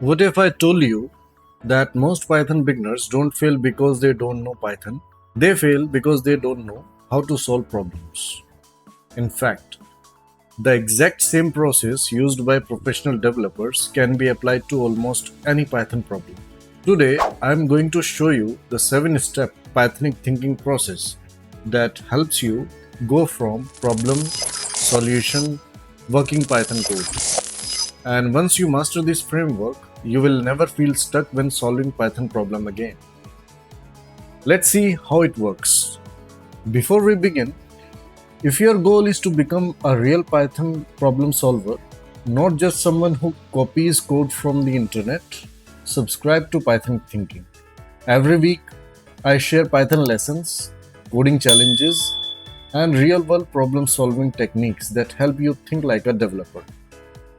What if I told you that most Python beginners don't fail because they don't know Python? They fail because they don't know how to solve problems. In fact, the exact same process used by professional developers can be applied to almost any Python problem. Today, I am going to show you the 7-step Pythonic thinking process that helps you go from problem, solution, working Python code. And once you master this framework, you will never feel stuck when solving Python problem again. Let's see how it works. Before we begin, if your goal is to become a real Python problem solver, not just someone who copies code from the internet, subscribe to Python Thinking. Every week, I share Python lessons, coding challenges, and real world problem solving techniques that help you think like a developer.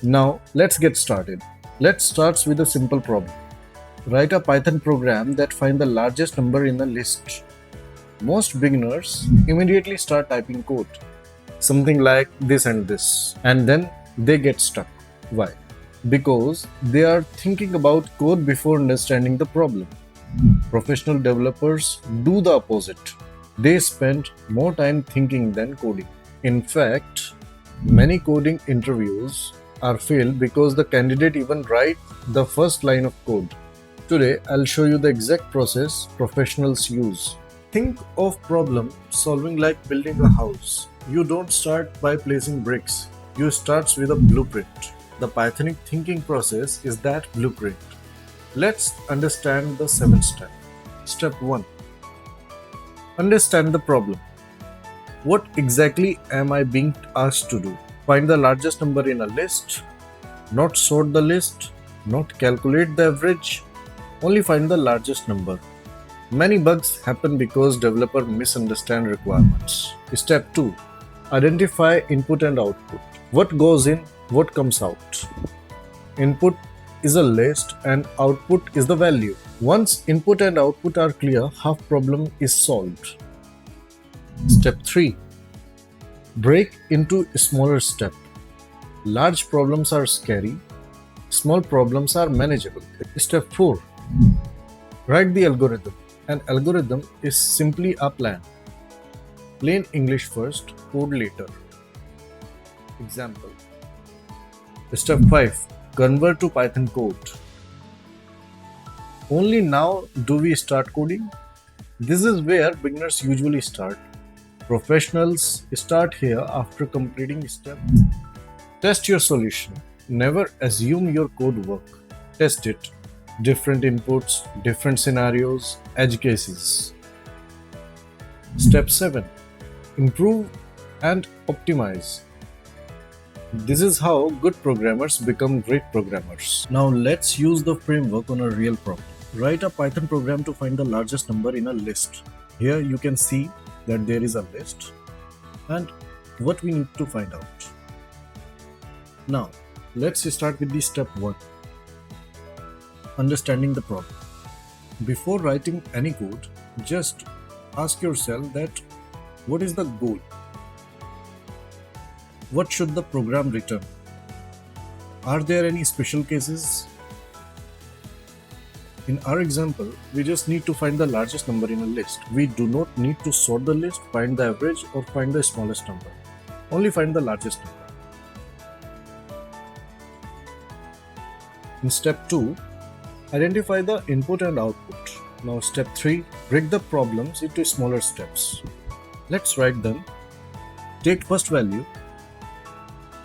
Now, let's get started. Let's start with a simple problem. Write a Python program that finds the largest number in a list. Most beginners immediately start typing code, something like this and this, and then they get stuck. Why? Because they are thinking about code before understanding the problem. Professional developers do the opposite. They spend more time thinking than coding. In fact, many coding interviews are failed because the candidate even write the first line of code. Today, I'll show you the exact process professionals use. Think of problem solving like building a house. You don't start by placing bricks. You start with a blueprint. The Pythonic thinking process is that blueprint. Let's understand the 7 step. Step 1. Understand the problem. What exactly am I being asked to do? Find the largest number in a list, not sort the list, not calculate the average, only find the largest number. Many bugs happen because developers misunderstand requirements. Step 2. Identify input and output. What goes in, what comes out. Input is a list and output is the value. Once input and output are clear, half problem is solved. Step 3. Break into smaller steps. Large problems are scary, small problems are manageable. Step 4. Write the algorithm. An algorithm is simply a plan. Plain English first, code later. Example. Step 5. Convert to Python code. Only now do we start coding? This is where beginners usually start. Professionals start here after completing step. Test your solution. Never assume your code work. Test it. Different inputs, different scenarios, edge cases. Step 7. Improve and optimize. This is how good programmers become great programmers. Now let's use the framework on a real problem. Write a Python program to find the largest number in a list. Here you can see that there is a list and what we need to find out. Now let's start with the step 1. Understanding the problem. Before writing any code, just ask yourself that what is the goal? What should the program return? Are there any special cases? In our example, we just need to find the largest number in a list. We do not need to sort the list, find the average, or find the smallest number. Only find the largest number. In step 2, identify the input and output. Now step 3, break the problems into smaller steps. Let's write them. Take first value,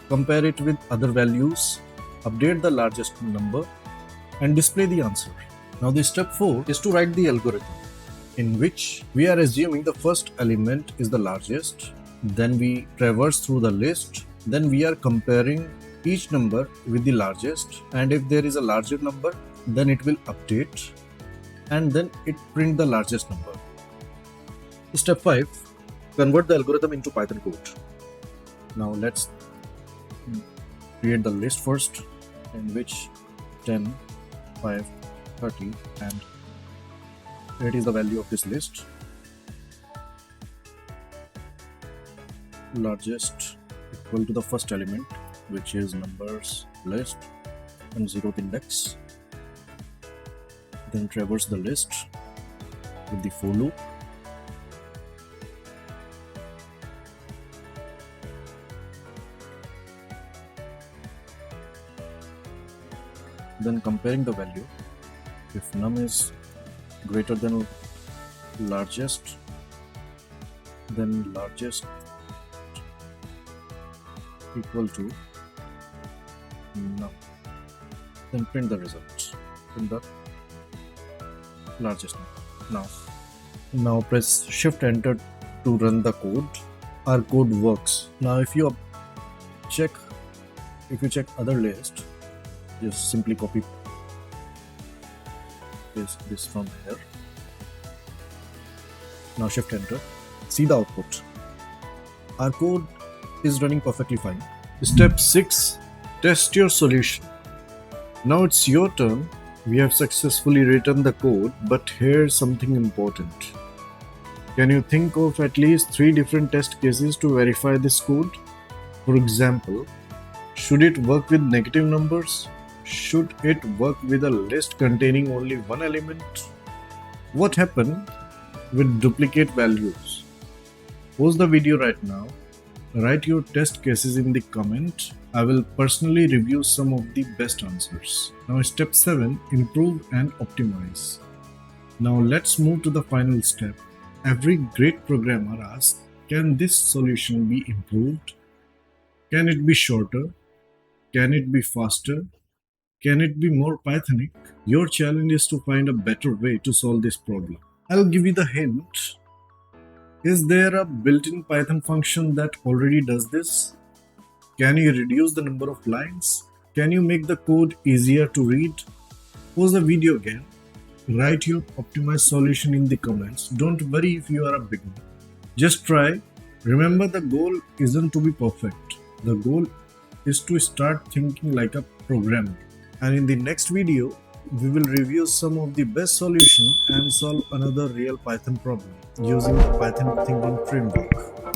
compare it with other values, update the largest number, and display the answer. Now the step 4 is to write the algorithm, in which we are assuming the first element is the largest, then we traverse through the list, then we are comparing each number with the largest, and if there is a larger number, then it will update, and then it print the largest number. Step 5, convert the algorithm into Python code. Now let's create the list first, in which 10, 5, 30, and 8 is the value of this list. Largest equal to the first element, which is numbers list and 0th index. Then traverse the list with the for loop. Then comparing the value, if num is greater than largest, then largest equal to num. Then print the result. Print the largest number. Now press Shift Enter to run the code. Our code works. Now if you check other list, just simply copy paste this from here. Now Shift Enter. See the output. Our code is running perfectly fine. Step 6. Test your solution. Now it's your turn. We have successfully written the code, but here's something important. Can you think of at least 3 different test cases to verify this code? For example, should it work with negative numbers? Should it work with a list containing only one element? What happened with duplicate values? Pause the video right now. Write your test cases in the comment. I will personally review some of the best answers. Now step 7, improve and optimize. Now let's move to the final step. Every great programmer asks, can this solution be improved? Can it be shorter? Can it be faster? Can it be more Pythonic? Your challenge is to find a better way to solve this problem. I'll give you the hint. Is there a built-in Python function that already does this? Can you reduce the number of lines? Can you make the code easier to read? Pause the video again. Write your optimized solution in the comments. Don't worry if you are a beginner. Just try. Remember, the goal isn't to be perfect. The goal is to start thinking like a programmer. And in the next video, we will review some of the best solutions and solve another real Python problem using the Python Thinking Framework.